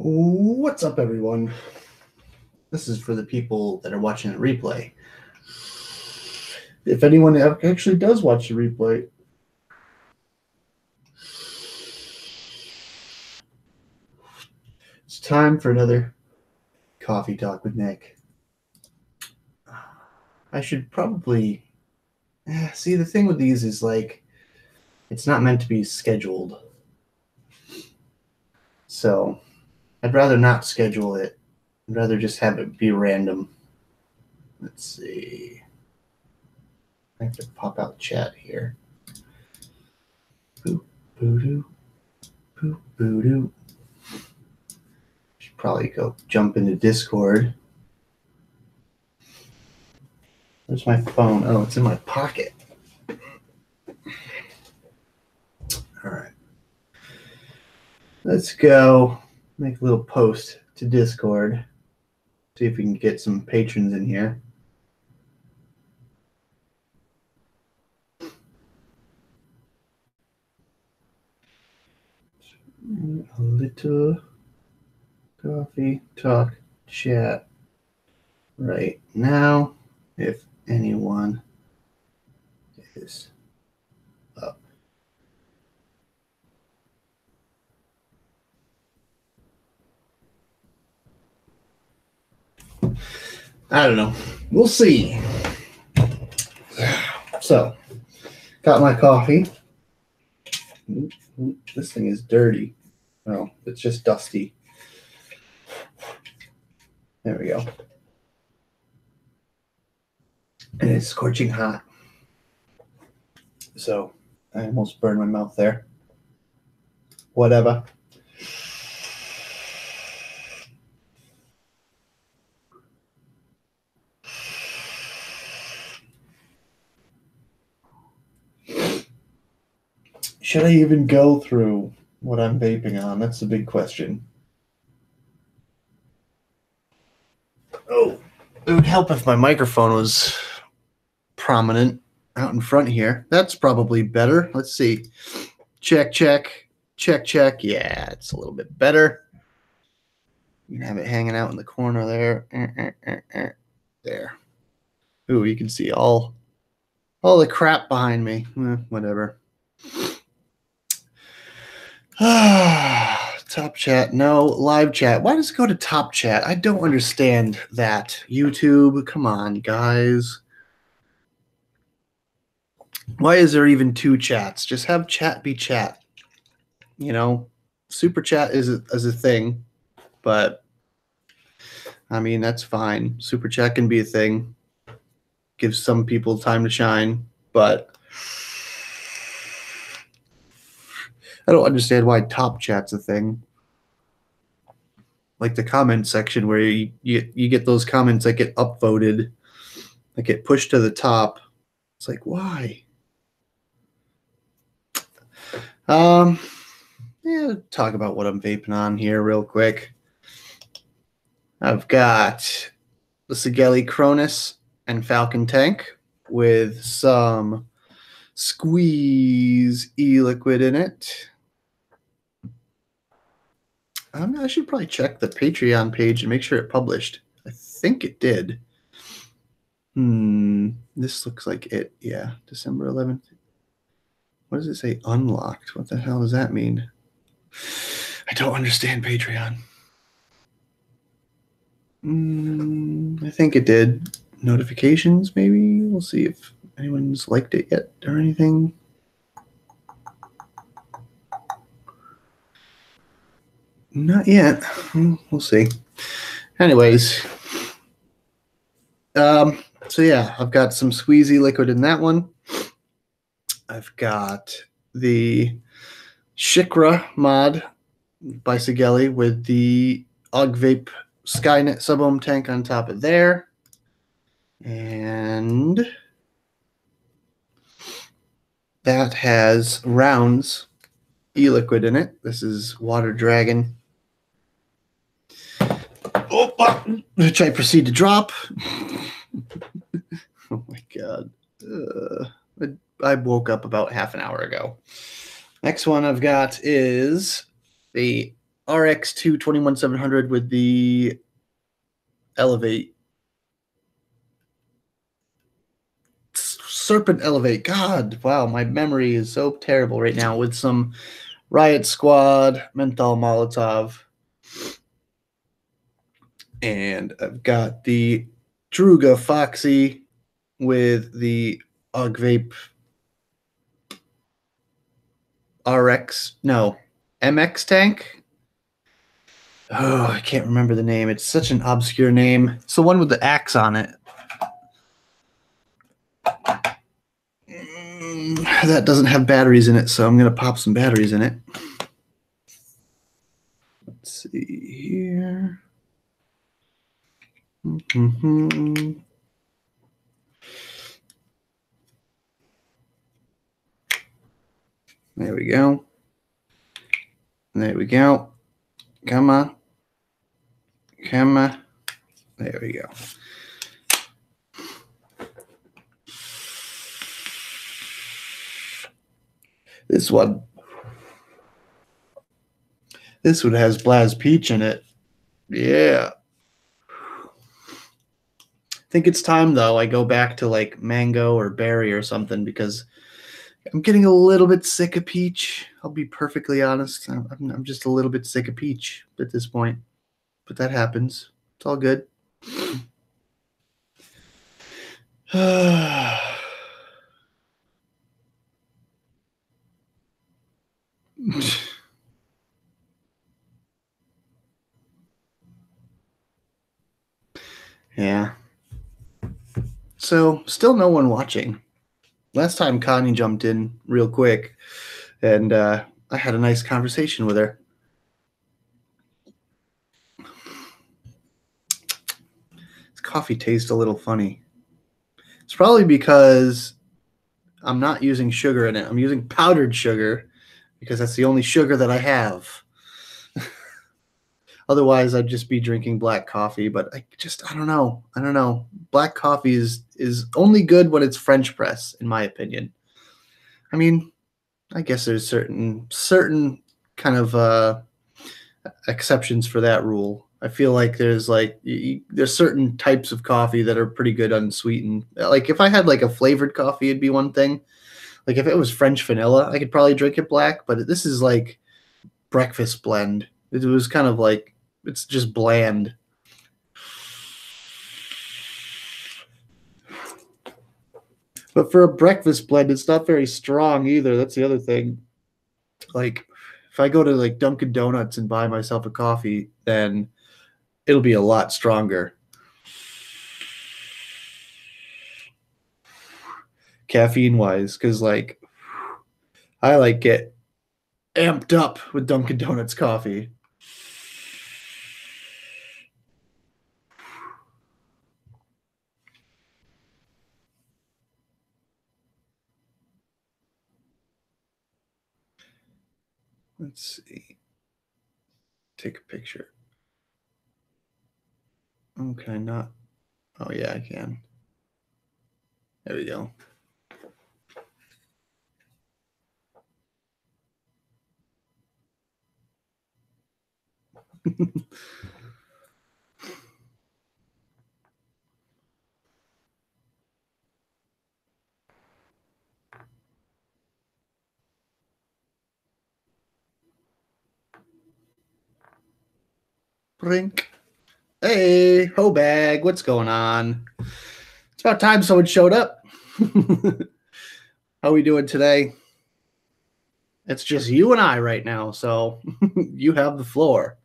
What's up, everyone? This is for the people that are watching the replay. If anyone actually does watch the replay, it's time for another coffee talk with Nick. I should probably see, the thing with these is like it's not meant to be scheduled, so I'd rather not schedule it. I'd rather just have it be random. Let's see. I have to pop out chat here. Boop, boo-doo. Boop, boo-doo. Should probably go jump into Discord. Where's my phone? Oh, it's in my pocket. All right. Let's go make a little post to Discord. See if we can get some patrons in here. A little coffee talk chat right now, if anyone is up. I don't know. We'll see. So, got my coffee. This thing is dirty. Oh, it's just dusty. There we go. And it's scorching hot. So I almost burned my mouth there. Whatever. Should I even go through what I'm vaping on? That's the big question. Oh, it would help if my microphone was prominent out in front here. That's probably better. Let's see. Check, check, check, check. Yeah, it's a little bit better. You can have it hanging out in the corner there. There. Ooh, you can see all the crap behind me. Whatever. Top chat. No, live chat. Why does it go to top chat? I don't understand that. YouTube, come on, guys. Why is there even two chats? Just have chat be chat. You know, super chat is a thing, but I mean, that's fine. Super chat can be a thing. Gives some people time to shine, but I don't understand why top chat's a thing. Like the comment section where you get those comments that get upvoted, that get pushed to the top. It's like, why? Yeah, talk about what I'm vaping on here real quick. I've got the Sigelli Cronus and Falcon Tank with some squeeze e-liquid in it. I should probably check the Patreon page and make sure it published. I think it did. This looks like it. Yeah, December 11th. What does it say? Unlocked. What the hell does that mean? I don't understand Patreon. I think it did. Notifications, maybe? We'll see if anyone's liked it yet or anything. Not yet. We'll see. Anyways. So yeah, I've got some squeezy liquid in that one. I've got the Shikra mod by Sigelli with the Vape Skynet sub-ohm tank on top of there. And that has rounds e-liquid in it. This is Water Dragon. Which I proceed to drop. Oh my god. I woke up about half an hour ago. Next one I've got is the RX2 21700 with the Elevate. Serpent Elevate. God, wow, my memory is so terrible right now with some Riot Squad, Menthol Molotov. And I've got the Druga Foxy with the Og Vape RX, no, MX tank. Oh, I can't remember the name. It's such an obscure name. It's the one with the axe on it. That doesn't have batteries in it, so I'm going to pop some batteries in it. Let's see here. There we go. There we go. Come on. Come on. There we go. This one has Blaz Peach in it. Yeah. I think it's time, though, I go back to like mango or berry or something because I'm getting a little bit sick of peach. I'll be perfectly honest. I'm just a little bit sick of peach at this point. But that happens. It's all good. Yeah. So, still no one watching. Last time Connie jumped in real quick, and I had a nice conversation with her. This coffee tastes a little funny. It's probably because I'm not using sugar in it. I'm using powdered sugar because that's the only sugar that I have. Otherwise, I'd just be drinking black coffee, but I don't know. I don't know. Black coffee is only good when it's French press, in my opinion. I mean, I guess there's certain kind of exceptions for that rule. I feel like there's certain types of coffee that are pretty good unsweetened. Like if I had like a flavored coffee, it'd be one thing. Like if it was French vanilla, I could probably drink it black, but this is like breakfast blend. It was kind of like it's just bland. But for a breakfast blend, it's not very strong either. That's the other thing. Like if I go to like Dunkin' Donuts and buy myself a coffee, then it'll be a lot stronger. Caffeine wise, because like I like get amped up with Dunkin' Donuts coffee. Let's see. Take a picture. Okay, not. Oh, yeah, I can. There we go. Brink. Hey, ho bag, what's going on? It's about time someone showed up. How are we doing today? It's just you and I right now, so you have the floor.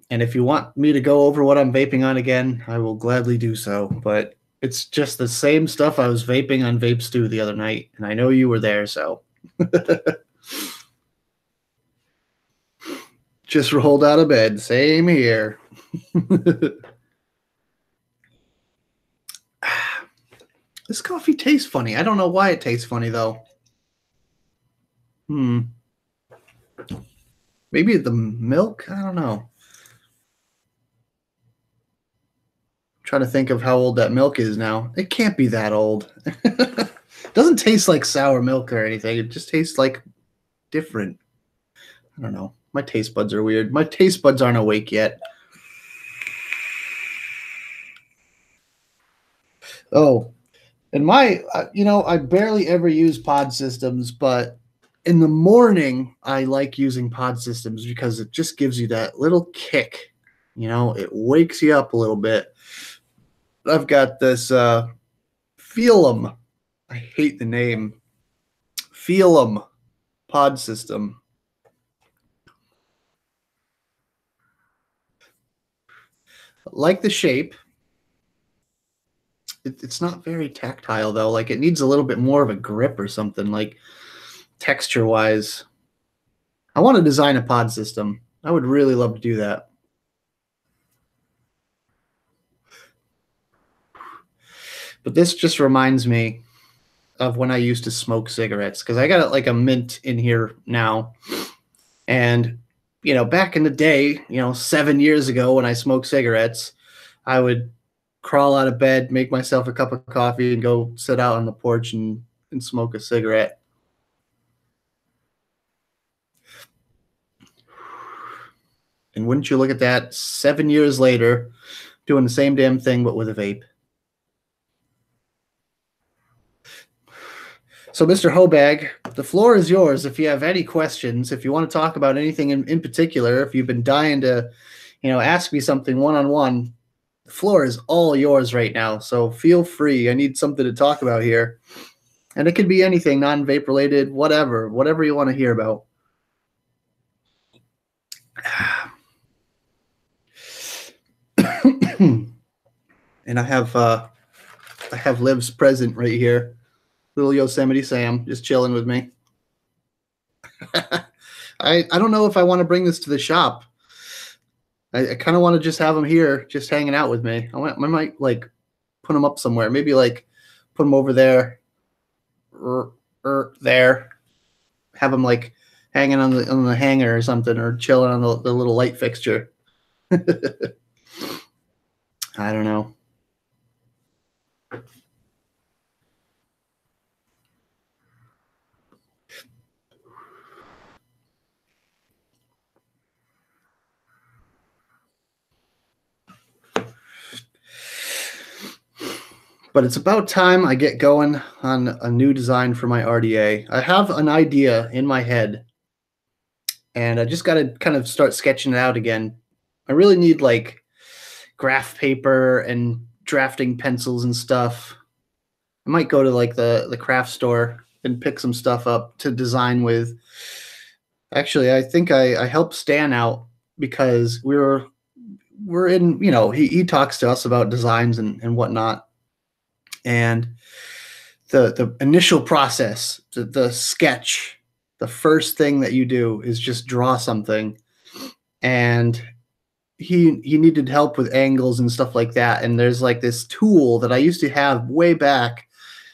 And if you want me to go over what I'm vaping on again, I will gladly do so. But it's just the same stuff I was vaping on Vape Stew the other night, and I know you were there, so. Just rolled out of bed. Same here. This coffee tastes funny. I don't know why it tastes funny, though. Maybe the milk? I don't know. I'm trying to think of how old that milk is now. It can't be that old. Doesn't taste like sour milk or anything. It just tastes like different. I don't know. My taste buds are weird. My taste buds aren't awake yet. Oh, and I barely ever use pod systems, but in the morning, I like using pod systems because it just gives you that little kick. It wakes you up a little bit. I've got this Feel 'em. I hate the name. Feel 'em pod system. Like the shape. It's not very tactile though. Like it needs a little bit more of a grip or something, like texture wise. I want to design a pod system. I would really love to do that. But this just reminds me of when I used to smoke cigarettes because I got like a mint in here now. And, back in the day, 7 years ago when I smoked cigarettes, I would crawl out of bed, make myself a cup of coffee, and go sit out on the porch and smoke a cigarette. And wouldn't you look at that, 7 years later, doing the same damn thing but with a vape. So, Mr. Hobag, the floor is yours. If you have any questions, if you want to talk about anything in particular, if you've been dying to, ask me something one-on-one, the floor is all yours right now. So feel free. I need something to talk about here. And it could be anything, non-vape related, whatever you want to hear about. And I have Liv's present right here. Little Yosemite Sam just chilling with me. I don't know if I want to bring this to the shop. I kind of want to just have him here, just hanging out with me. I might like put him up somewhere. Maybe like put him over there, or there. Have him like hanging on the hanger or something, or chilling on the little light fixture. I don't know. But it's about time I get going on a new design for my RDA. I have an idea in my head, and I just got to kind of start sketching it out again. I really need like graph paper and drafting pencils and stuff. I might go to like the craft store and pick some stuff up to design with. Actually, I think I helped Stan out because we're in, he talks to us about designs and whatnot. And the initial process, the sketch, the first thing that you do is just draw something. And he needed help with angles and stuff like that. And there's like this tool that I used to have way back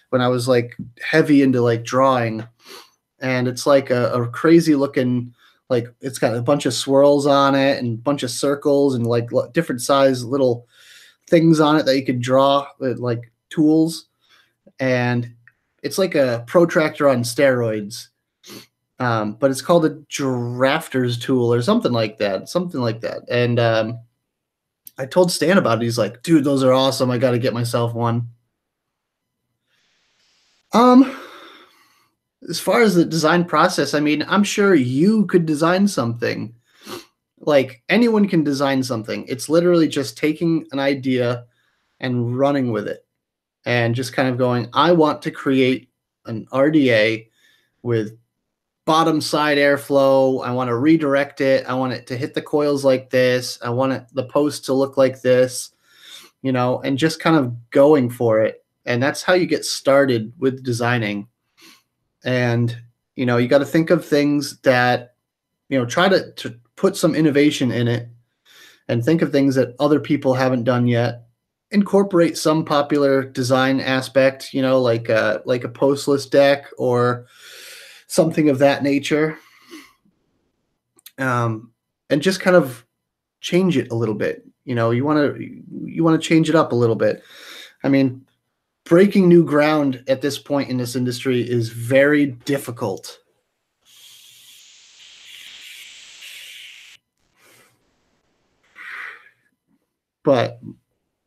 when I was like heavy into like drawing. And it's like a crazy looking, like it's got a bunch of swirls on it and a bunch of circles and like different size little things on it that you could draw with like tools. And it's like a protractor on steroids. But it's called a drafter's tool or something like that. And I told Stan about it. He's like, dude, those are awesome. I got to get myself one. As far as the design process, I mean, I'm sure you could design something. Like anyone can design something. It's literally just taking an idea and running with it. And just kind of going, I want to create an RDA with bottom side airflow. I want to redirect it. I want it to hit the coils like this. I want the post to look like this, and just kind of going for it. And that's how you get started with designing. And, you got to think of things that, try to put some innovation in it and think of things that other people haven't done yet. Incorporate some popular design aspect, like a postless deck or something of that nature, and just kind of change it a little bit. You want to change it up a little bit. I mean, breaking new ground at this point in this industry is very difficult. But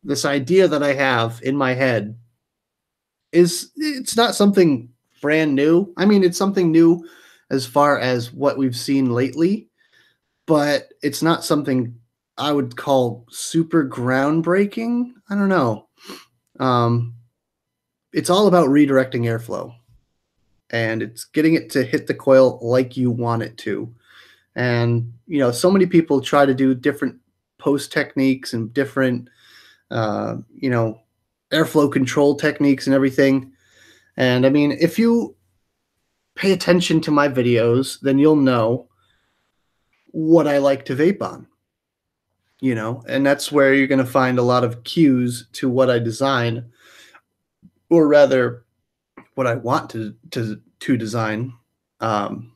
this idea that I have in my head it's not something brand new. I mean, it's something new as far as what we've seen lately, but it's not something I would call super groundbreaking. I don't know. Um, it's all about redirecting airflow, and it's getting it to hit the coil like you want it to. And so many people try to do different post techniques and different, uh, you know, airflow control techniques and everything. And I mean, if you pay attention to my videos, then you'll know what I like to vape on, and that's where you're going to find a lot of cues to what I design, or rather, what I want to design. Um,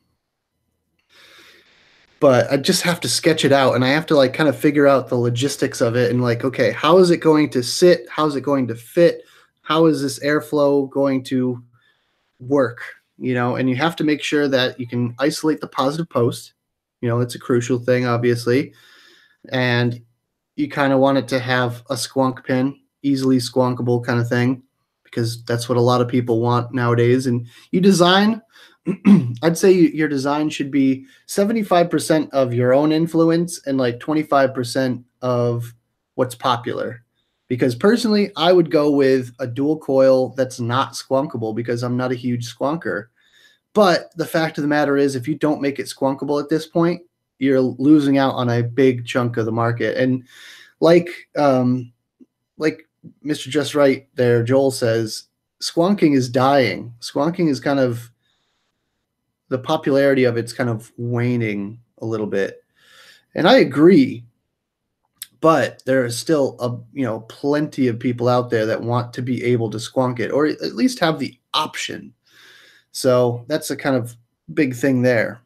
but I just have to sketch it out, and I have to like kind of figure out the logistics of it, and like, okay, how is it going to sit? How is it going to fit? How is this airflow going to work? And you have to make sure that you can isolate the positive post. It's a crucial thing, obviously. And you kind of want it to have a squonk pin, easily squonkable kind of thing, because that's what a lot of people want nowadays. And you design, I'd say your design should be 75% of your own influence and like 25% of what's popular. Because personally, I would go with a dual coil that's not squonkable because I'm not a huge squonker. But the fact of the matter is, if you don't make it squonkable at this point, you're losing out on a big chunk of the market. And like like Mr. Just Right there, Joel says, squonking is dying. Squonking is kind of, the popularity of it's kind of waning a little bit. And I agree, but there is still plenty of people out there that want to be able to squonk it, or at least have the option. So that's a kind of big thing there.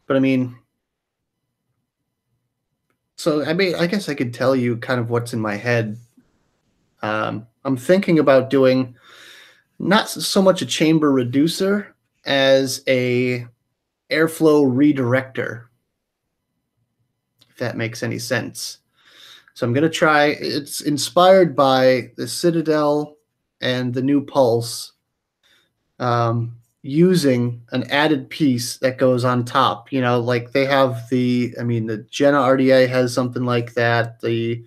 But I mean, so I guess I could tell you kind of what's in my head. I'm thinking about doing not so much a chamber reducer as a airflow redirector, if that makes any sense. So I'm going to try, it's inspired by the Citadel and the new Pulse, using an added piece that goes on top. Like they have the Jenna RDA has something like that. The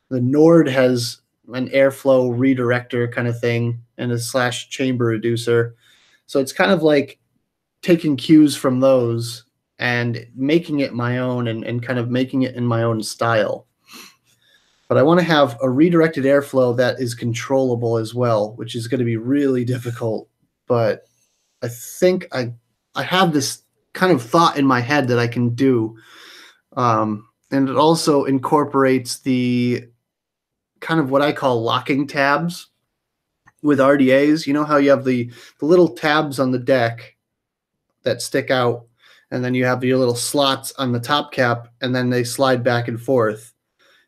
Nord has an airflow redirector kind of thing and a / chamber reducer. So it's kind of like taking cues from those and making it my own, and kind of making it in my own style. But I want to have a redirected airflow that is controllable as well, which is going to be really difficult. But I think I have this kind of thought in my head that I can do. And it also incorporates the kind of what I call locking tabs with RDAs. You know how you have the little tabs on the deck that stick out, and then you have your little slots on the top cap, and then they slide back and forth.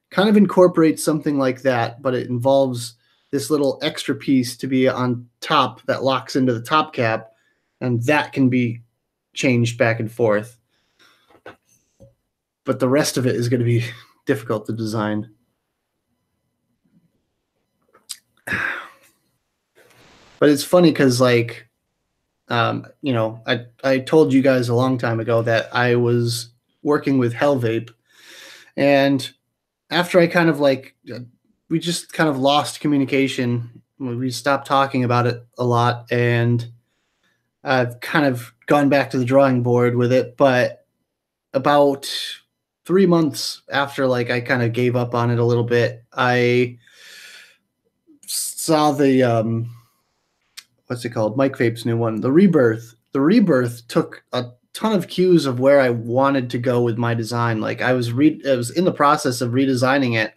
Kind of incorporates something like that, but it involves this little extra piece to be on top that locks into the top cap, and that can be changed back and forth. But the rest of it is going to be difficult to design. But it's funny because, like, I told you guys a long time ago that I was working with Hell Vape, and after I kind of we just kind of lost communication. We stopped talking about it a lot, and I've kind of gone back to the drawing board with it. But about 3 months after, I kind of gave up on it a little bit, I saw the what's it called? Mike Vape's new one, the Rebirth. The Rebirth took a ton of cues of where I wanted to go with my design. I was in the process of redesigning it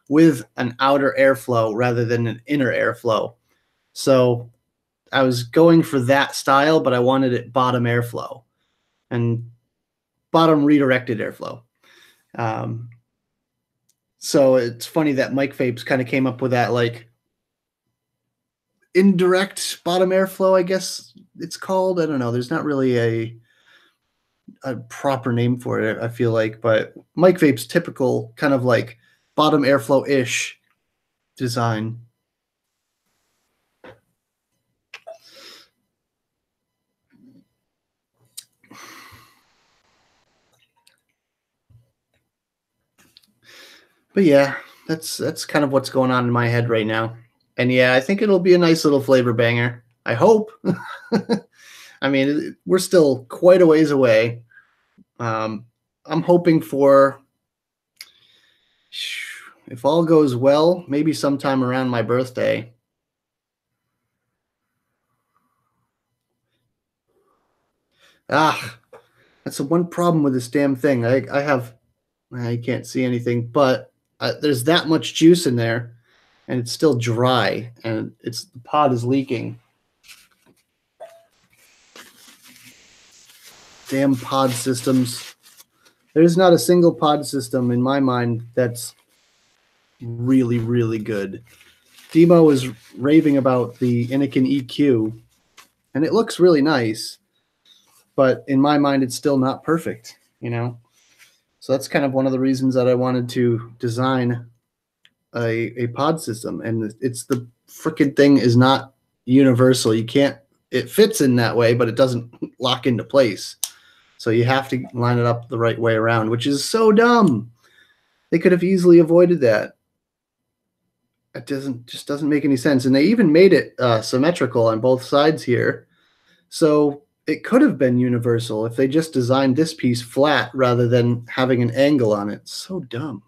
with an outer airflow rather than an inner airflow. So I was going for that style, but I wanted it bottom airflow and bottom redirected airflow. So it's funny that Mike Vapes kind of came up with that like indirect bottom airflow, I guess it's called. I don't know. There's not really a proper name for it, I feel like, but Mike Vape's typical kind of like bottom airflow ish design. But yeah, that's kind of what's going on in my head right now. And yeah, I think it'll be a nice little flavor banger. I hope. I mean, we're still quite a ways away. I'm hoping for, if all goes well, maybe sometime around my birthday. Ah, that's the one problem with this damn thing. I can't see anything, but there's that much juice in there, and it's still dry, and the pod is leaking. Damn pod systems. There's not a single pod system in my mind that's really, really good. Demo is raving about the Anakin EQ, and it looks really nice, but in my mind, it's still not perfect, you know? So that's kind of one of the reasons that I wanted to design a pod system, and it's the freaking thing is not universal. You can't, it fits in that way, but it doesn't lock into place. So you have to line it up the right way around, which is so dumb. They could have easily avoided that. It just doesn't make any sense. And they even made it symmetrical on both sides here. So it could have been universal if they just designed this piece flat rather than having an angle on it. So dumb.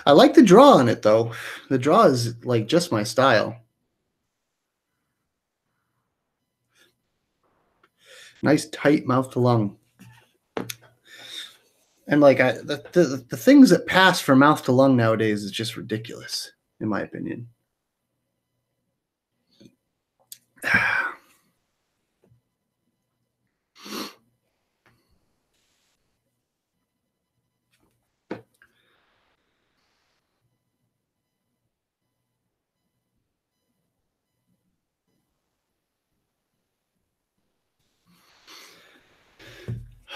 I like the draw on it, though. The draw is like just my style. Nice tight mouth to lung. And like the things that pass for mouth to lung nowadays is just ridiculous, in my opinion.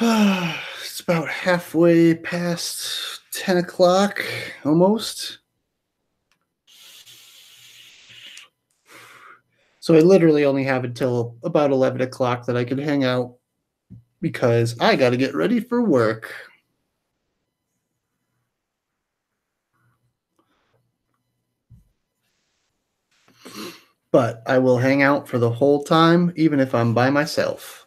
It's about halfway past 10 o'clock, almost. So I literally only have until about 11 o'clock that I can hang out because I got to get ready for work. But I will hang out for the whole time, even if I'm by myself.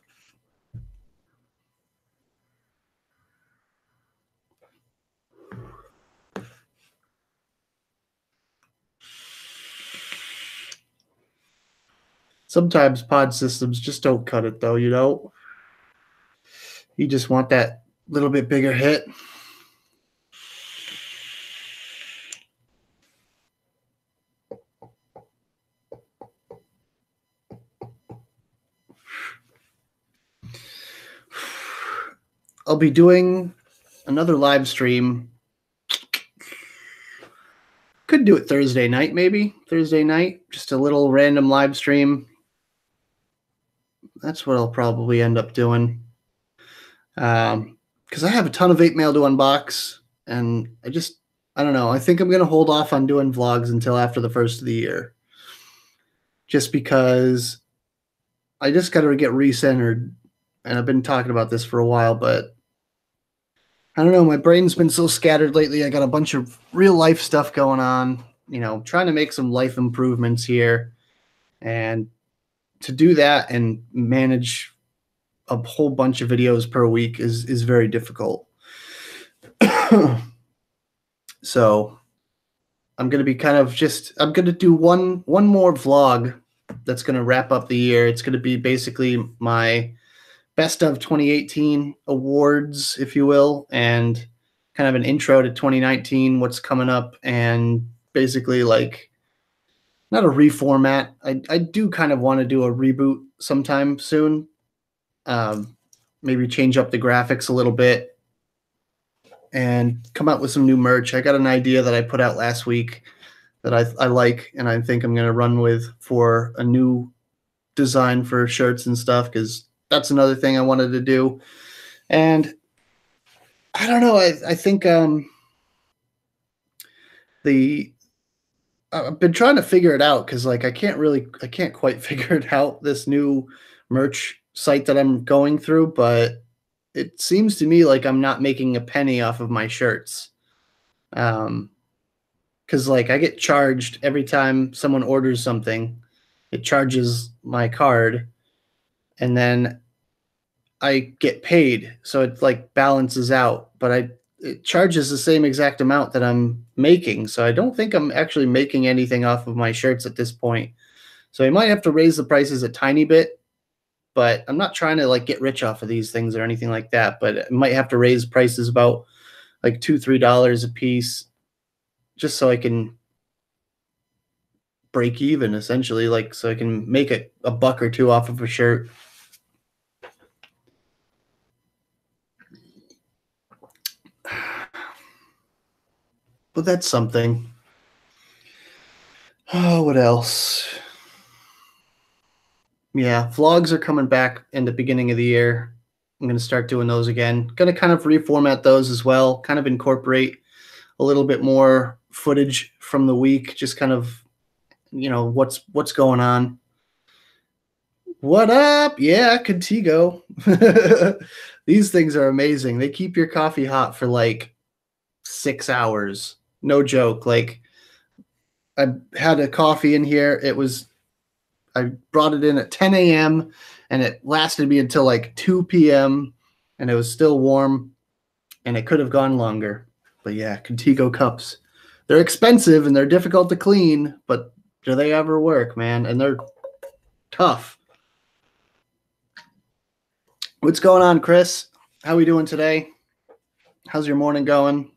Sometimes pod systems just don't cut it, though, you know? You just want that little bit bigger hit. I'll be doing another live stream. Could do it Thursday night, maybe. Thursday night, just a little random live stream. That's what I'll probably end up doing. Because I have a ton of vape mail to unbox, and I don't know. I think I'm going to hold off on doing vlogs until after the first of the year. Just because I just got to get recentered, and I've been talking about this for a while, but I don't know. My brain's been so scattered lately. I got a bunch of real life stuff going on, you know, trying to make some life improvements here. And to do that and manage a whole bunch of videos per week is very difficult. So I'm going to be I'm going to do one more vlog that's going to wrap up the year. It's going to be basically my best of 2018 awards, if you will, and kind of an intro to 2019, what's coming up, and basically like not a reformat. I do kind of want to do a reboot sometime soon. Maybe change up the graphics a little bit and come out with some new merch. I got an idea that I put out last week that I like, and I think I'm going to run with for a new design for shirts and stuff, because that's another thing I wanted to do. And I don't know. I think I've been trying to figure it out, because like I can't quite figure it out, this new merch site that I'm going through, but it seems to me like I'm not making a penny off of my shirts. Because like I get charged every time someone orders something, it charges my card, and then I get paid, so it like balances out. But it charges the same exact amount that I'm making, so I don't think I'm actually making anything off of my shirts at this point. So I might have to raise the prices a tiny bit, but I'm not trying to like get rich off of these things or anything like that. But I might have to raise prices about like $2-3 a piece, just so I can break even, essentially, like so I can make a buck or two off of a shirt. But that's something. Oh, what else? Yeah, vlogs are coming back in the beginning of the year. I'm going to start doing those again. Going to kind of reformat those as well, kind of incorporate a little bit more footage from the week, just kind of, what's going on. What up? Yeah, Contigo. These things are amazing. They keep your coffee hot for like 6 hours. No joke. Like, I had a coffee in here. I brought it in at 10 a.m. and it lasted me until like 2 p.m. and it was still warm, and it could have gone longer. But yeah, Contigo cups. They're expensive and they're difficult to clean, but do they ever work, man? And they're tough. What's going on, Chris? How we doing today? How's your morning going?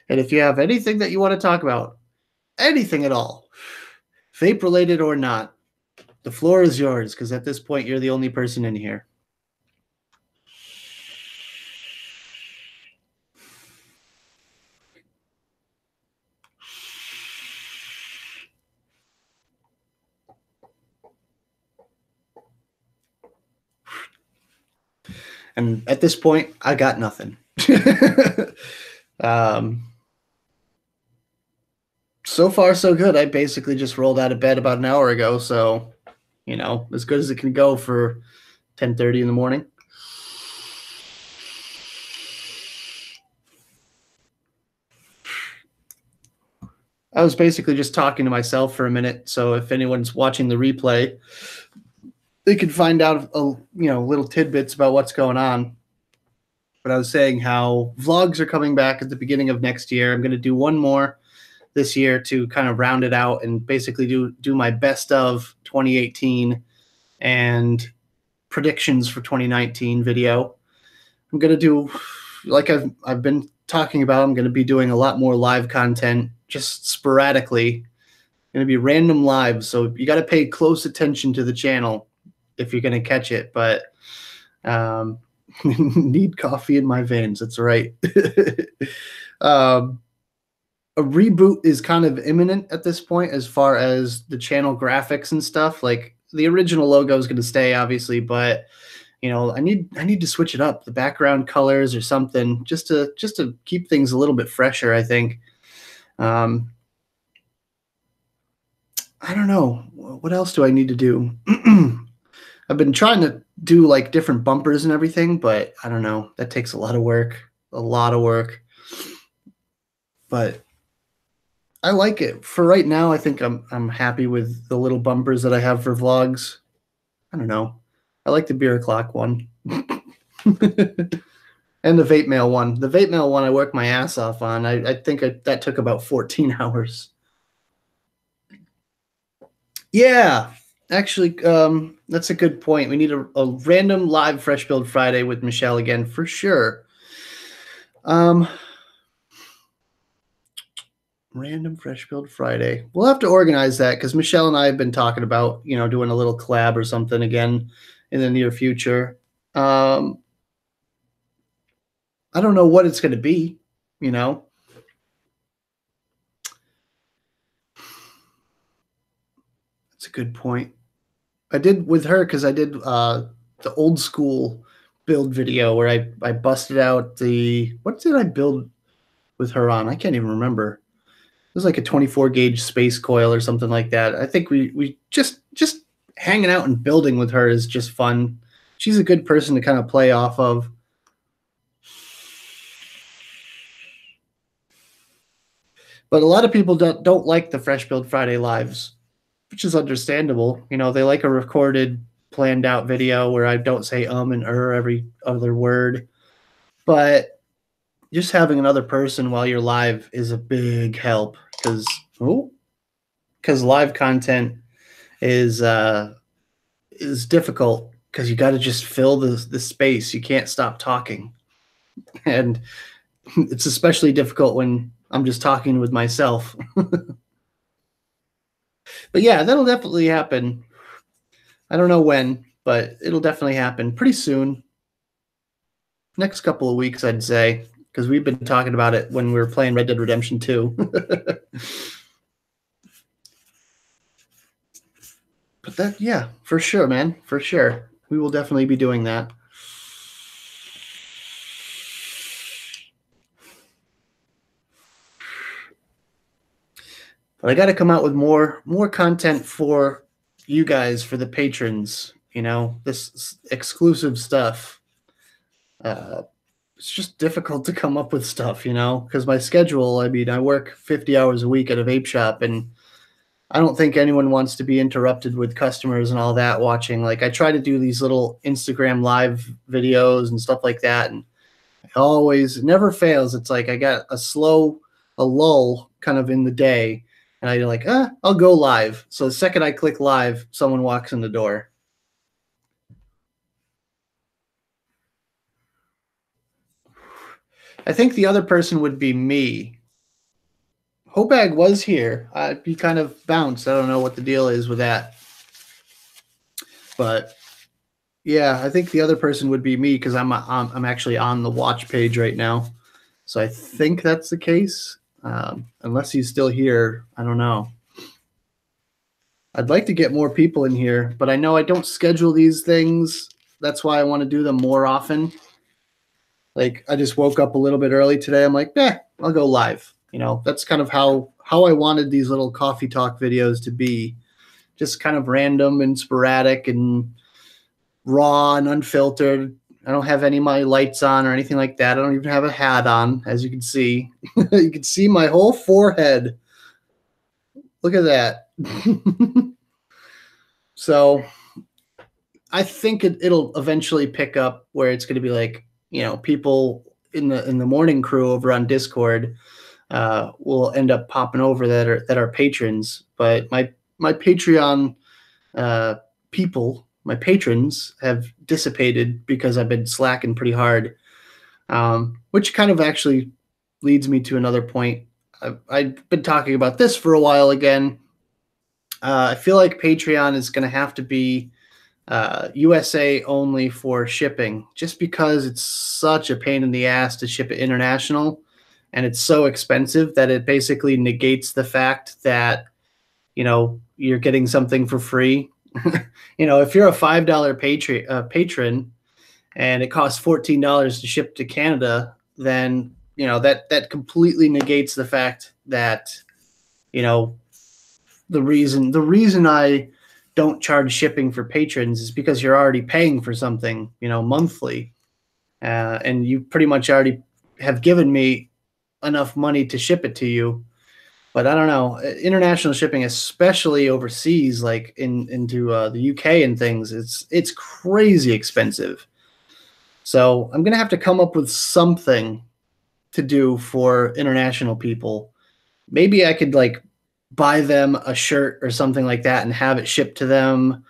And if you have anything that you want to talk about, anything at all, vape related or not, the floor is yours, because at this point, you're the only person in here. And at this point, I got nothing. So far, so good. I basically just rolled out of bed about an hour ago, so, as good as it can go for 10:30 in the morning. I was basically just talking to myself for a minute, so if anyone's watching the replay, they could find out little tidbits about what's going on. But I was saying how vlogs are coming back at the beginning of next year. I'm going to do one more this year to kind of round it out and basically do my best of 2018 and predictions for 2019 video. I'm going to do, like I've been talking about, I'm going to be doing a lot more live content, just sporadically. Going to be random lives, so you got to pay close attention to the channel if you're going to catch it. But need coffee in my veins. That's right. A reboot is kind of imminent at this point, as far as the channel graphics and stuff. Like, the original logo is going to stay, obviously, but I need to switch it up, the background colors or something, just to keep things a little bit fresher, I think. I don't know. What else do I need to do? I've been trying to do like different bumpers and everything, but I don't know. That takes a lot of work. But I like it. For right now, I think I'm happy with the little bumpers that I have for vlogs. I don't know. I like the beer o'clock one. And the vape mail one. The vape mail one I worked my ass off on. I think that took about 14 hours. Yeah, actually, that's a good point. We need a random live Fresh Build Friday with Michelle again, for sure. Um, Random Fresh Build Friday. We'll have to organize that because Michelle and I have been talking about, doing a little collab or something again in the near future. I don't know what it's going to be, you know. That's a good point. I did with her because I did the old school build video where I busted out what did I build with her on? I can't even remember. It was like a 24 gauge space coil or something like that. I think we just hanging out and building with her is just fun. She's a good person to kind of play off of. But a lot of people don't like the Fresh Build Friday lives, which is understandable. They like a recorded, planned out video where I don't say and every other word. But just having another person while you're live is a big help because live content is difficult because you got to just fill the space. You can't stop talking, and it's especially difficult when I'm just talking with myself. But yeah, that'll definitely happen. I don't know when, but it'll definitely happen pretty soon. Next couple of weeks, I'd say, because we've been talking about it when we were playing Red Dead Redemption 2. But that, yeah, for sure, man, for sure. We will definitely be doing that. But I got to come out with more content for you guys, for the patrons. This exclusive stuff. It's just difficult to come up with stuff, because my schedule. I mean, I work 50 hours a week at a vape shop, and I don't think anyone wants to be interrupted with customers and all that watching. Like, I try to do these little Instagram live videos and stuff like that, and it never fails. It's like I got a lull kind of in the day, and I'm like, I'll go live. So the second I click live, someone walks in the door. I think the other person would be me. Hobag was here. He kind of bounced. I don't know what the deal is with that. But yeah, I think the other person would be me because I'm actually on the watch page right now. So I think that's the case. Unless he's still here, I don't know. I'd like to get more people in here, but I know I don't schedule these things. That's why I want to do them more often. Like, I just woke up a little bit early today. I'm like, I'll go live. That's kind of how I wanted these little coffee talk videos to be. Just kind of random and sporadic and raw and unfiltered. I don't have any of my lights on or anything like that. I don't even have a hat on, as you can see. You can see my whole forehead. Look at that. So I think it'll eventually pick up where it's going to be like, people in the morning crew over on Discord will end up popping over that are patrons. But my Patreon people, my patrons, have dissipated because I've been slacking pretty hard, which kind of actually leads me to another point. I've been talking about this for a while again. I feel like Patreon is going to have to be USA only for shipping, just because it's such a pain in the ass to ship it international, and it's so expensive that it basically negates the fact that you're getting something for free. If you're a $5 patron and it costs $14 to ship to Canada, then that completely negates the fact that the reason I don't charge shipping for patrons is because you're already paying for something, monthly, and you pretty much already have given me enough money to ship it to you. But I don't know, international shipping, especially overseas, like into the UK and things, it's crazy expensive. So I'm gonna have to come up with something to do for international people. Maybe I could like buy them a shirt or something like that and have it shipped to them,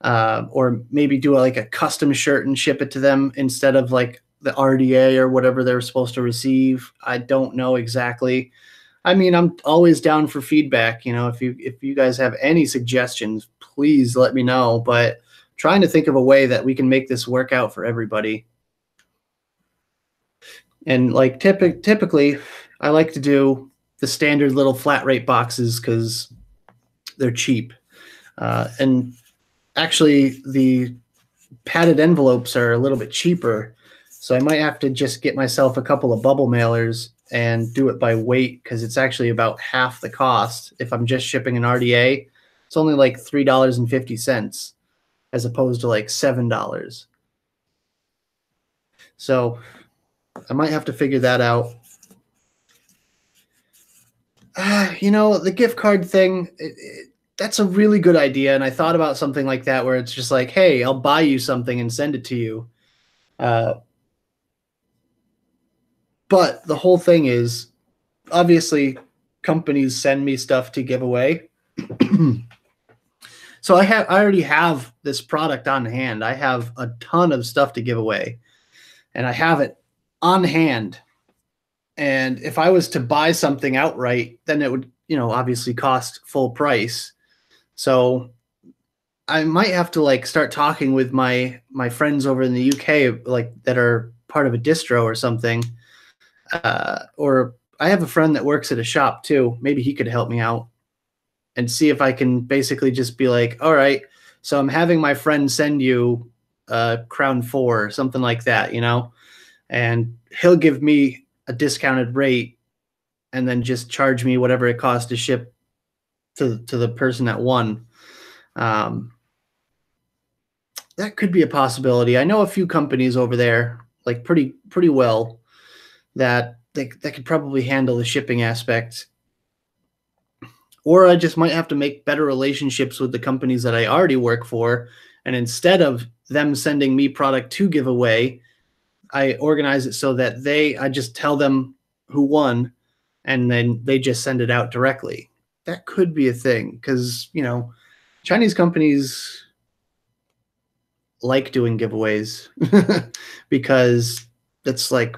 or maybe do like a custom shirt and ship it to them instead of like the RDA or whatever they're supposed to receive. I don't know exactly. I mean, I'm always down for feedback. If you guys have any suggestions, please let me know. But trying to think of a way that we can make this work out for everybody. And like typically, I like to do the standard little flat rate boxes because they're cheap. And actually, the padded envelopes are a little bit cheaper. So I might have to just get myself a couple of bubble mailers and do it by weight because it's actually about half the cost. If I'm just shipping an RDA, it's only like $3.50 as opposed to like $7. So I might have to figure that out. The gift card thing, that's a really good idea. And I thought about something like that where it's just like, hey, I'll buy you something and send it to you. But the whole thing is, obviously, companies send me stuff to give away. So I already have this product on hand. I have a ton of stuff to give away, and I have it on hand. And if I was to buy something outright, then it would, obviously cost full price. So I might have to like start talking with my friends over in the UK, like that are part of a distro or something. Or I have a friend that works at a shop too. Maybe he could help me out and see if I can basically just be like, all right, so I'm having my friend send you Crown 4 or something like that, and he'll give me a discounted rate and then just charge me whatever it costs to ship to the person that won. That could be a possibility. I know a few companies over there, like pretty well, that could probably handle the shipping aspect. Or I just might have to make better relationships with the companies that I already work for. And instead of them sending me product to give away, I organize it so that I just tell them who won and then they just send it out directly. That could be a thing because, Chinese companies like doing giveaways because it's like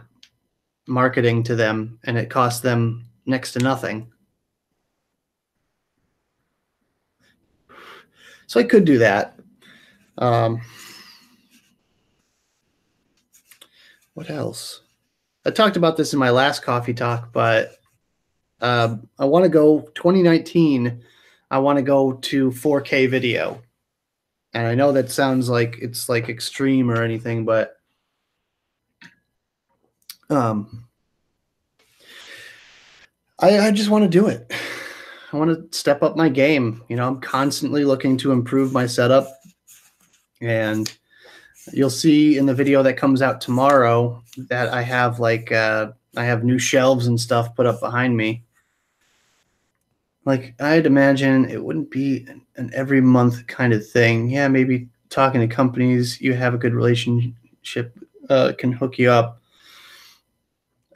marketing to them and it costs them next to nothing. So I could do that. What else? I talked about this in my last coffee talk, but I want to go 2019. I want to go to 4K video. And I know that sounds like it's like extreme or anything, but I just want to do it. I want to step up my game. I'm constantly looking to improve my setup. And you'll see in the video that comes out tomorrow that I have I have new shelves and stuff put up behind me. Like, I'd imagine it wouldn't be an every month kind of thing. Yeah, maybe talking to companies you have a good relationship can hook you up.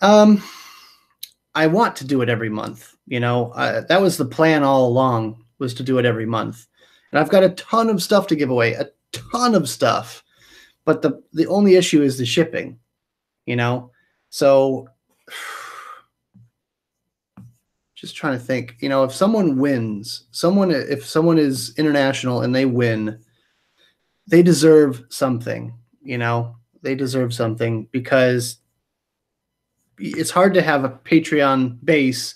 I want to do it every month. That was the plan all along, was to do it every month. And I've got a ton of stuff to give away, a ton of stuff. But the only issue is the shipping, So just trying to think, if someone wins, if someone is international and they win, they deserve something, they deserve something because it's hard to have a Patreon base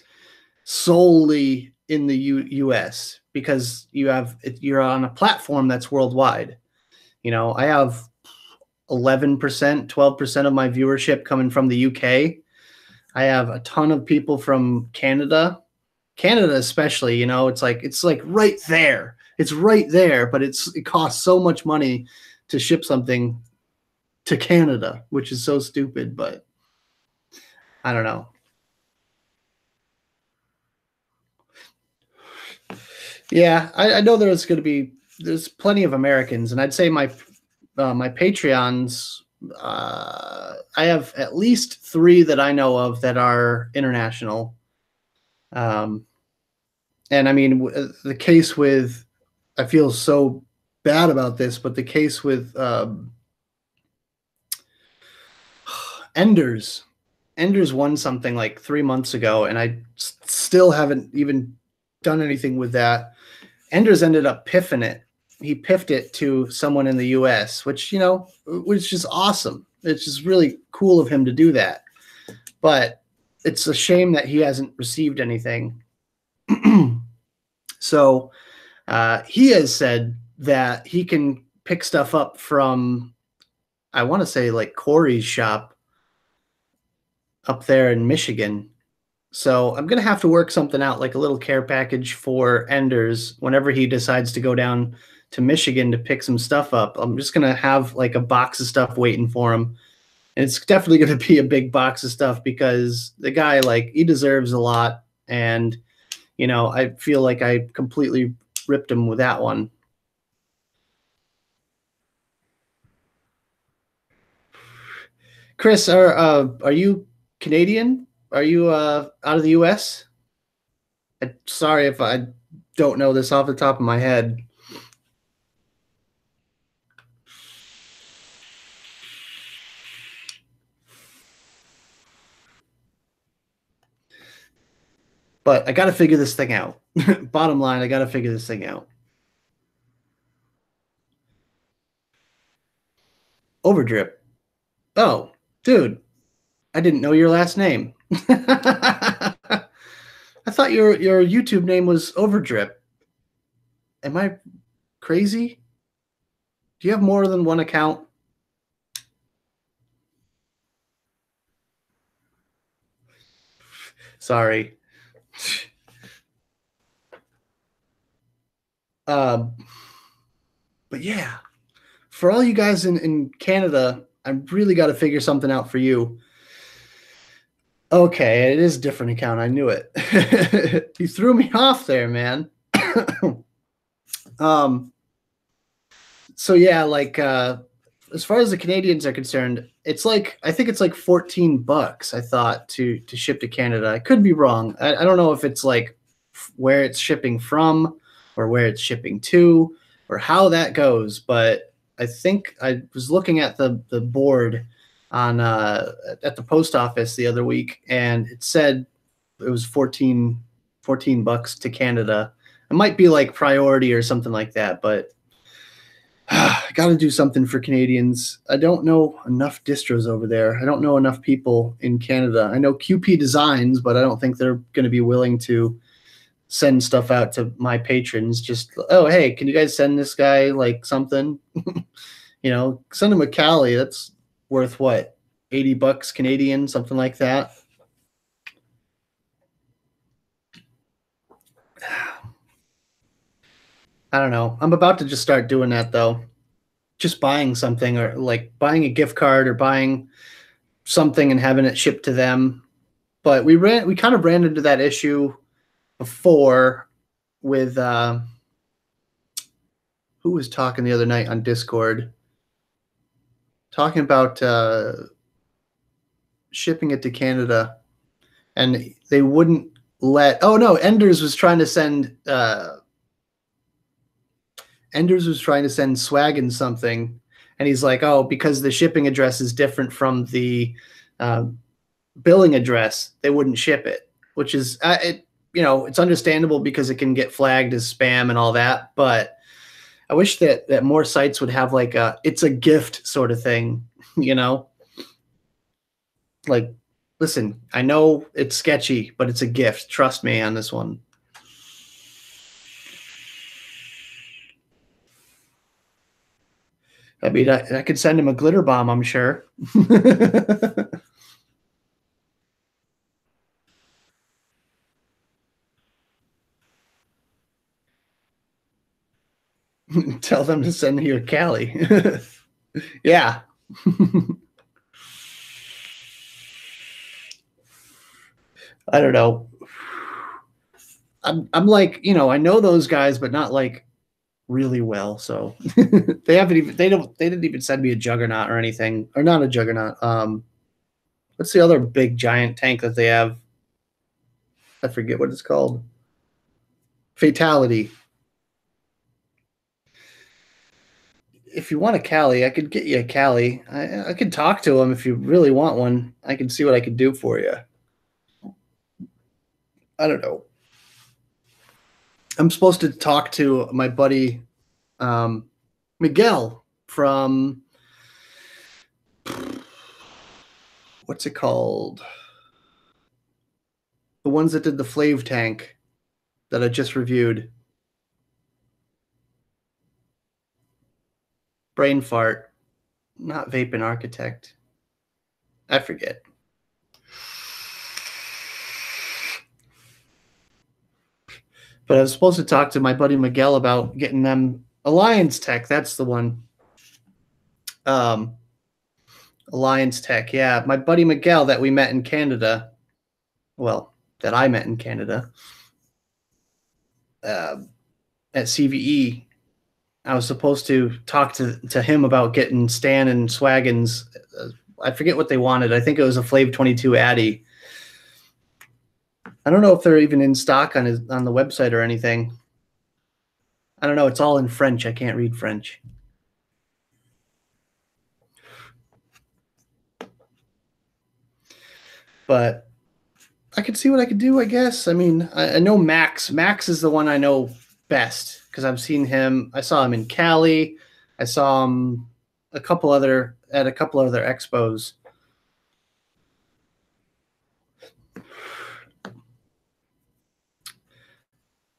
solely in the US because you're on a platform that's worldwide. I have 11%, 12% of my viewership coming from the UK. I have a ton of people from Canada especially, it's like right there. It's right there, but it costs so much money to ship something to Canada, which is so stupid, but I don't know. Yeah, I know there's plenty of Americans, and I'd say my Patreons, I have at least 3 that I know of that are international. And I mean, the case with, I feel so bad about this, but the case with Enders. Enders won something like 3 months ago, and I still haven't even done anything with that. Enders ended up piffing it. He piffed it to someone in the US, which, which is awesome. It's just really cool of him to do that. But it's a shame that he hasn't received anything. So he has said that he can pick stuff up from, I want to say, like Corey's shop up there in Michigan. So I'm going to have to work something out, like a little care package for Enders whenever he decides to go down to Michigan to pick some stuff up. I'm just going to have like a box of stuff waiting for him. And it's definitely going to be a big box of stuff because the guy, like, he deserves a lot. And, I feel like I completely ripped him with that one. Chris, are you Canadian? Are you out of the U.S.? Sorry if I don't know this off the top of my head. But I got to figure this thing out. Bottom line, I got to figure this thing out. Overdrip. Oh, dude, I didn't know your last name. I thought your YouTube name was Overdrip. Am I crazy? Do you have more than one account? Sorry. But yeah, for all you guys in Canada, I really got to figure something out for you. Okay, it is a different account. I knew it. You threw me off there, man. So yeah, like as far as the Canadians are concerned, it's like, I think it's like $14, I thought, to ship to Canada. I could be wrong. I don't know if it's like where it's shipping from or where it's shipping to or how that goes, but I think I was looking at the board on at the post office the other week, and it said it was 14 bucks to Canada. It might be like priority or something like that, but I got to do something for Canadians. I don't know enough distros over there. I don't know enough people in Canada. I know QP Designs, but I don't think they're going to be willing to send stuff out to my patrons. Just, oh, hey, can you guys send this guy like something? Send him a Cali. That's worth what, $80 Canadian, something like that. I don't know. I'm about to just start doing that though. Just buying something, or like buying a gift card or buying something and having it shipped to them. But we kind of ran into that issue before with who was talking the other night on Discord, talking about shipping it to Canada, and they wouldn't let. Oh no, Enders was trying to send swag and something, and he's like, oh, because the shipping address is different from the billing address, they wouldn't ship it, which is it's understandable because it can get flagged as spam and all that. But I wish that more sites would have like it's a gift sort of thing, like, listen, I know it's sketchy, but it's a gift. Trust me on this one. I mean, I could send him a glitter bomb, I'm sure. Tell them to send me your Cali. Yeah. I don't know. I'm like, I know those guys, but not like really well. So they didn't even send me a juggernaut or anything, or not a juggernaut. What's the other big giant tank that they have? I forget what it's called. Fatality. if you want a Cali, I could get you a Cali. I could talk to him if you really want one. I can see what I could do for you. I don't know. I'm supposed to talk to my buddy Miguel from what's it called? The ones that did the Flav tank that I just reviewed. Brain fart, not Vape and Architect. I forget. But I was supposed to talk to my buddy Miguel about getting them Alliance Tech. That's the one. Alliance Tech. Yeah, my buddy Miguel that we met in Canada. Well, that I met in Canada at CVE. I was supposed to talk to him about getting Stan and Swaggins. I forget what they wanted. I think it was a Flav 22 Addy. I don't know if they're even in stock on the website or anything. I don't know. It's all in French. I can't read French. But I could see what I could do, I guess. I mean, I know Max. Max is the one I know best because I've seen him. I saw him in Cali. I saw him at a couple other expos.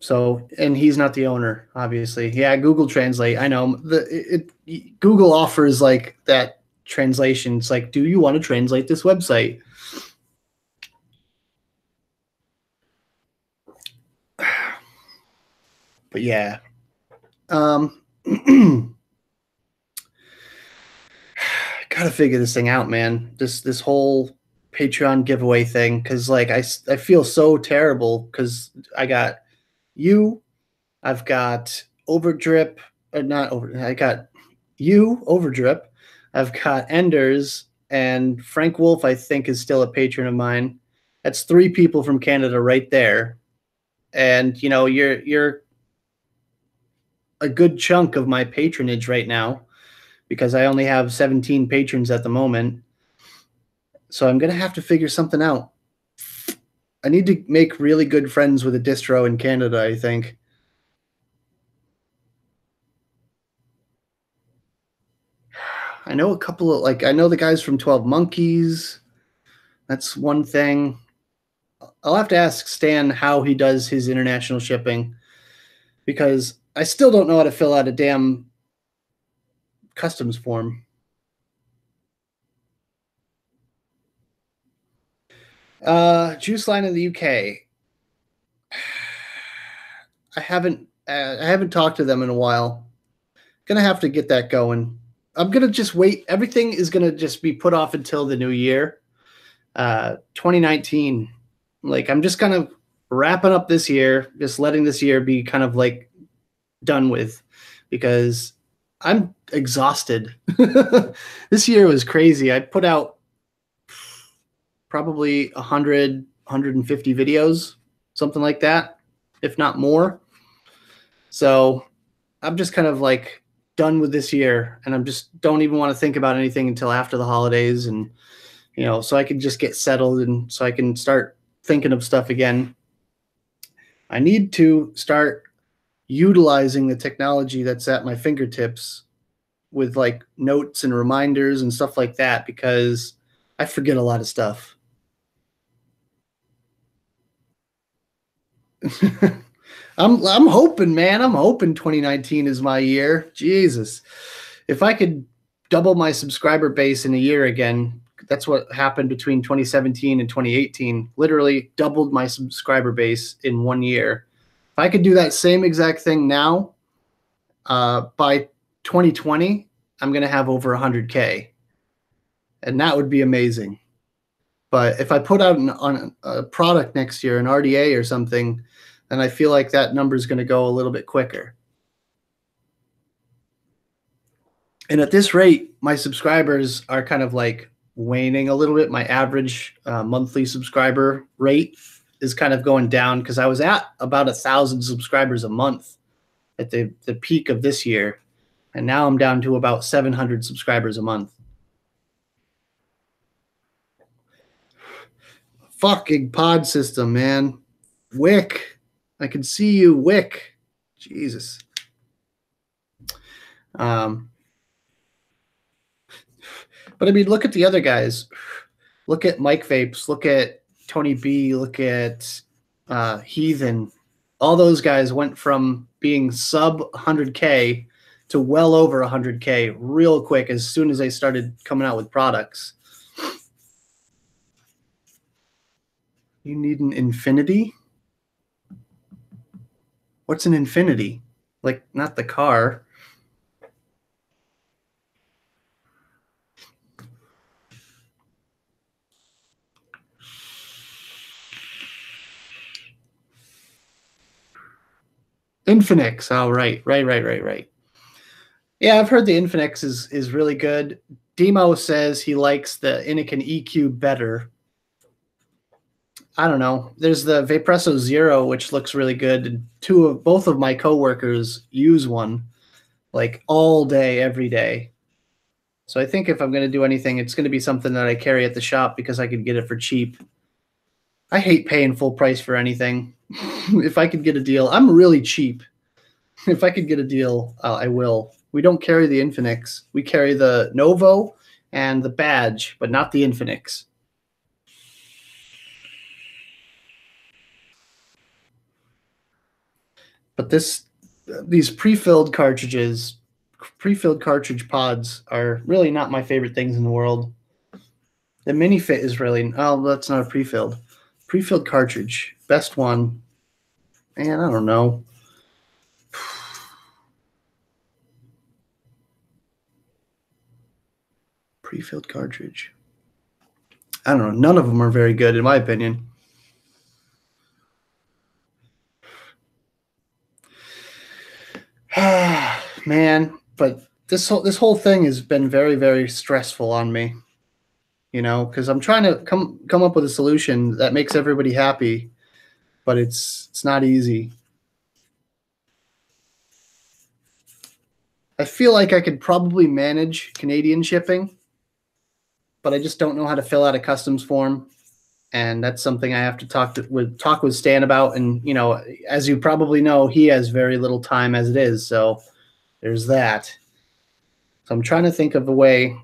So, and he's not the owner, obviously. Yeah, Google Translate. I know Google offers like that translation. It's like, do you want to translate this website? But yeah, gotta figure this thing out, man. This whole Patreon giveaway thing, because like I feel so terrible because I got you, I've got Overdrip, or not over. I got you, Overdrip. I've got Enders and Frank Wolf. I think is still a patron of mine. That's 3 people from Canada right there, and you know you're a good chunk of my patronage right now because I only have 17 patrons at the moment. So I'm going to have to figure something out. I need to make really good friends with a distro in Canada, I think. I know a couple of, like, I know the guys from 12 Monkeys. That's one thing. I'll have to ask Stan how he does his international shipping because I still don't know how to fill out a damn customs form. Juice Line in the UK. I haven't talked to them in a while. Gonna have to get that going. I'm gonna just wait. Everything is gonna just be put off until the new year, 2019. Like I'm just kind of wrapping up this year, just letting this year be kind of like done with, because I'm exhausted. This year was crazy. I put out probably 100, 150 videos, something like that, if not more. So I'm just kind of like done with this year, and I'm just don't even want to think about anything until after the holidays, and you know, so I can just get settled and so I can start thinking of stuff again. I need to start utilizing the technology that's at my fingertips with like notes and reminders and stuff like that because I forget a lot of stuff. I'm hoping, man. I'm hoping 2019 is my year. Jesus. If I could double my subscriber base in a year again, that's what happened between 2017 and 2018. Literally doubled my subscriber base in 1 year. If I could do that same exact thing now, by 2020, I'm going to have over 100K. And that would be amazing. But if I put out on a product next year, an RDA or something, then I feel like that number is going to go a little bit quicker. And at this rate, my subscribers are kind of like waning a little bit. My average monthly subscriber rate is kind of going down because I was at about 1,000 subscribers a month at the peak of this year. And now I'm down to about 700 subscribers a month. Fucking pod system, man. Wick. I can see you, Wick. Jesus. But I mean, look at the other guys. Look at Mike Vapes. Look at Tony B. Look at Heathen. All those guys went from being sub 100K to well over 100K real quick as soon as they started coming out with products. You need an infinity? What's an infinity? Like, not the car. Infinix. Oh, right. Yeah, I've heard the Infinix is really good. Demo says he likes the Inikin EQ better. I don't know. There's the Vapresso Zero, which looks really good. And both of my coworkers use one like all day, every day. So I think if I'm going to do anything, it's going to be something that I carry at the shop because I could get it for cheap. I hate paying full price for anything. If I could get a deal, I'm really cheap. If I could get a deal, I will. We don't carry the Infinix. We carry the Novo and the Badge, but not the Infinix. But these pre-filled cartridge pods are really not my favorite things in the world. The mini fit is really, oh, that's not a pre-filled. Pre-filled cartridge, best one. Man, I don't know. Pre-filled cartridge. I don't know. None of them are very good, in my opinion. Man, but this whole thing has been very, very stressful on me. You know, because I'm trying to come up with a solution that makes everybody happy, but it's not easy. I feel like I could probably manage Canadian shipping, but I just don't know how to fill out a customs form, and that's something I have to talk with Stan about. And you know, as you probably know, he has very little time as it is, so there's that. So I'm trying to think of a way.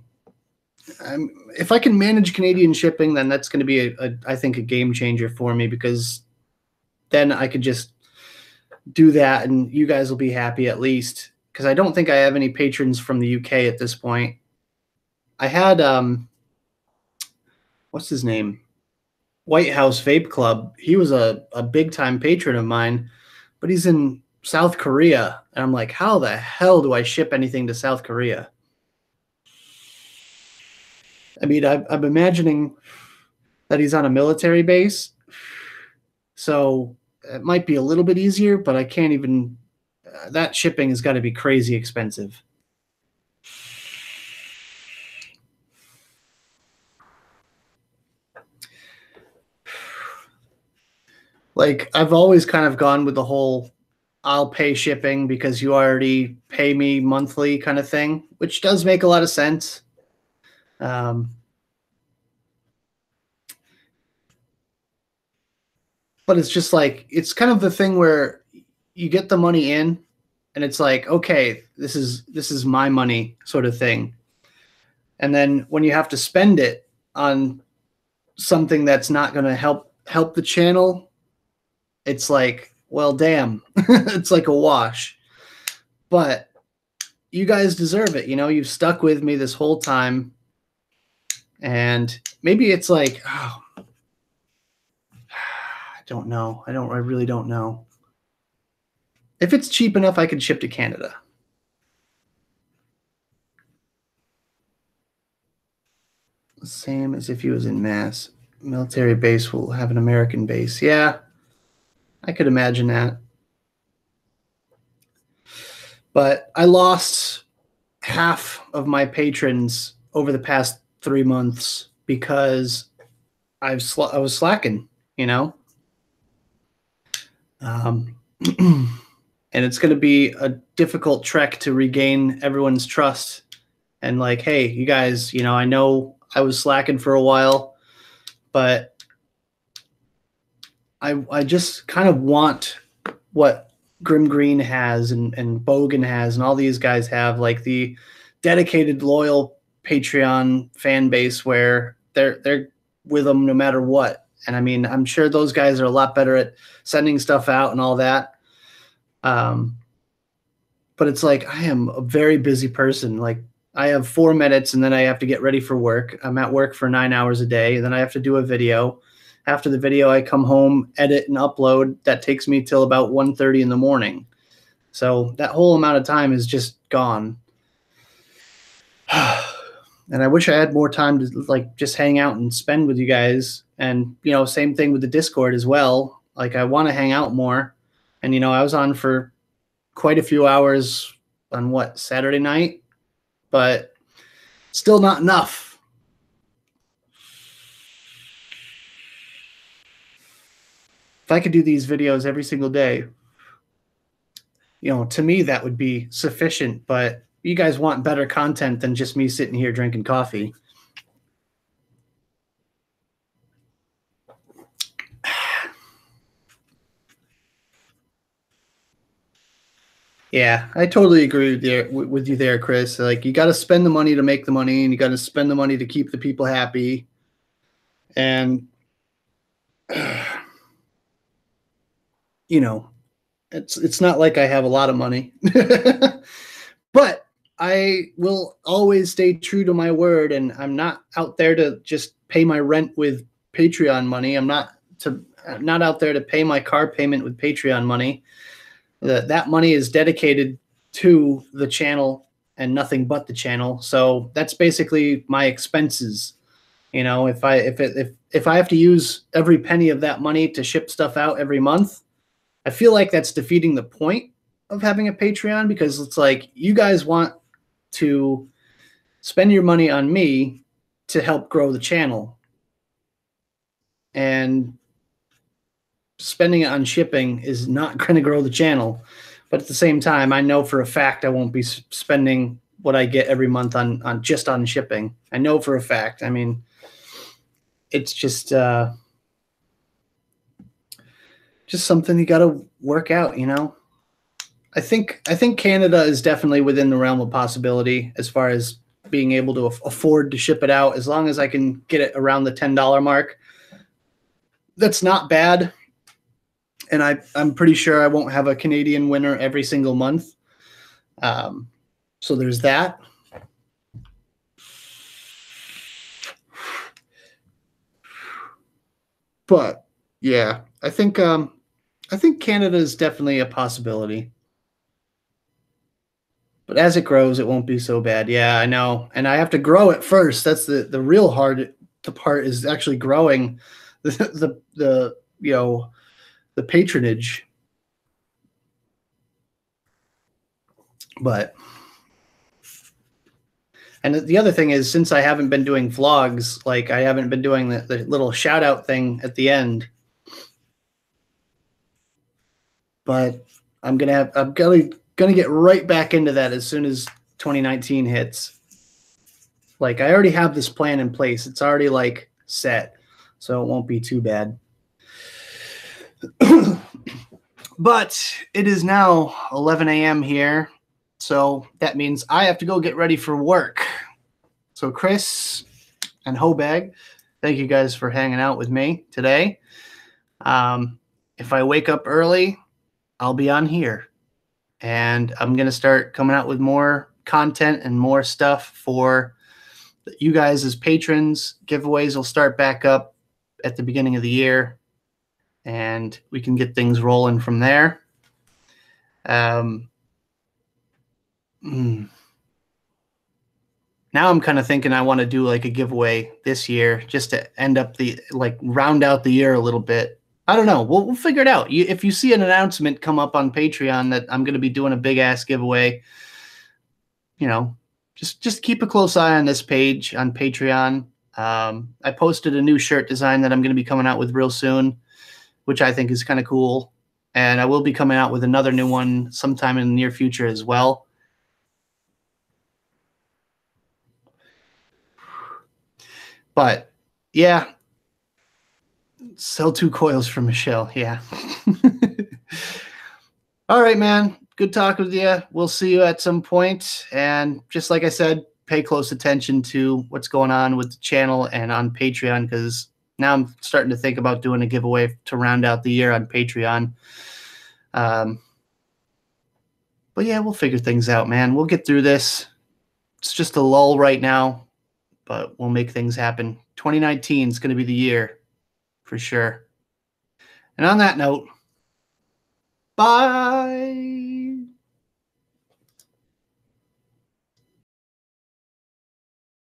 If I can manage Canadian shipping, then that's going to be I think a game changer for me, because then I could just do that and you guys will be happy at least, because I don't think I have any patrons from the UK at this point. I had what's his name? White House Vape Club. He was a big time patron of mine, but he's in South Korea. And I'm like, how the hell do I ship anything to South Korea? I mean, I'm imagining that he's on a military base, so it might be a little bit easier, but I can't even. That shipping has got to be crazy expensive. Like, I've always kind of gone with the whole I'll pay shipping because you already pay me monthly kind of thing, which does make a lot of sense. But it's just like, it's kind of the thing where you get the money in and it's like, okay, this is my money sort of thing. And then when you have to spend it on something that's not going to help the channel, it's like, well, damn, it's like a wash. But you guys deserve it. You know, you've stuck with me this whole time. And maybe it's like, oh, I don't know. I really don't know. If it's cheap enough, I could ship to Canada. Same as if he was in Mass. Military base will have an American base. Yeah, I could imagine that. But I lost half of my patrons over the past 3 months because I was slacking, you know. and it's going to be a difficult trek to regain everyone's trust. And like, hey, you guys, you know, I know I was slacking for a while, but I just kind of want what Grim Green has and Bogan has and all these guys have, like the dedicated, loyal Patreon fan base where they're with them no matter what. And I mean, I'm sure those guys are a lot better at sending stuff out and all that. But it's like, I am a very busy person. Like, I have 4 minutes and then I have to get ready for work. I'm at work for 9 hours a day. And then I have to do a video. After the video, I come home, edit and upload. That takes me till about 1:30 in the morning. So that whole amount of time is just gone. And I wish I had more time to like just hang out and spend with you guys. And, you know, same thing with the Discord as well. Like, I want to hang out more. And, you know, I was on for quite a few hours on Saturday night, but still not enough. If I could do these videos every single day, you know, to me that would be sufficient, but you guys want better content than just me sitting here drinking coffee. Yeah, I totally agree with you there, Chris. Like, you got to spend the money to make the money, and you got to spend the money to keep the people happy. And you know, it's not like I have a lot of money, but I will always stay true to my word, and I'm not out there to just pay my rent with Patreon money. I'm not out there to pay my car payment with Patreon money. That money is dedicated to the channel and nothing but the channel. So that's basically my expenses. You know, if I have to use every penny of that money to ship stuff out every month, I feel like that's defeating the point of having a Patreon, because it's like, you guys want to spend your money on me to help grow the channel, and spending it on shipping is not going to grow the channel. But at the same time, I know for a fact I won't be spending what I get every month on just on shipping. I know for a fact. I mean, it's just something you got to work out, you know. I think Canada is definitely within the realm of possibility as far as being able to afford to ship it out, as long as I can get it around the $10 mark. That's not bad. And I'm pretty sure I won't have a Canadian winter every single month. So there's that. But yeah, I think Canada is definitely a possibility. But as it grows, it won't be so bad. Yeah, I know. And I have to grow it first. That's the real hard part, is actually growing the you know, the patronage. But, and the other thing is, since I haven't been doing vlogs, like I haven't been doing the little shout out thing at the end. But I'm gonna get right back into that as soon as 2019 hits. Like, I already have this plan in place. It's already like set, so it won't be too bad. But it is now 11 a.m. here, so that means I have to go get ready for work. So Chris and Hobag, thank you guys for hanging out with me today. If I wake up early, I'll be on here, and I'm going to start coming out with more content and more stuff for you guys as patrons. Giveaways will start back up at the beginning of the year, and we can get things rolling from there. Now I'm kind of thinking I want to do like a giveaway this year, just to end up round out the year a little bit. I don't know. We'll figure it out. If you see an announcement come up on Patreon that I'm going to be doing a big ass giveaway, you know, just keep a close eye on this page on Patreon. I posted a new shirt design that I'm going to be coming out with real soon, which I think is kind of cool. and I will be coming out with another new one sometime in the near future as well. But yeah, sell 2 coils for Michelle. Yeah. All right, man. Good talking with you. We'll see you at some point. And just like I said, pay close attention to what's going on with the channel and on Patreon, because now I'm starting to think about doing a giveaway to round out the year on Patreon. But yeah, we'll figure things out, man. We'll get through this. It's just a lull right now, but we'll make things happen. 2019 is going to be the year for sure. And on that note, bye.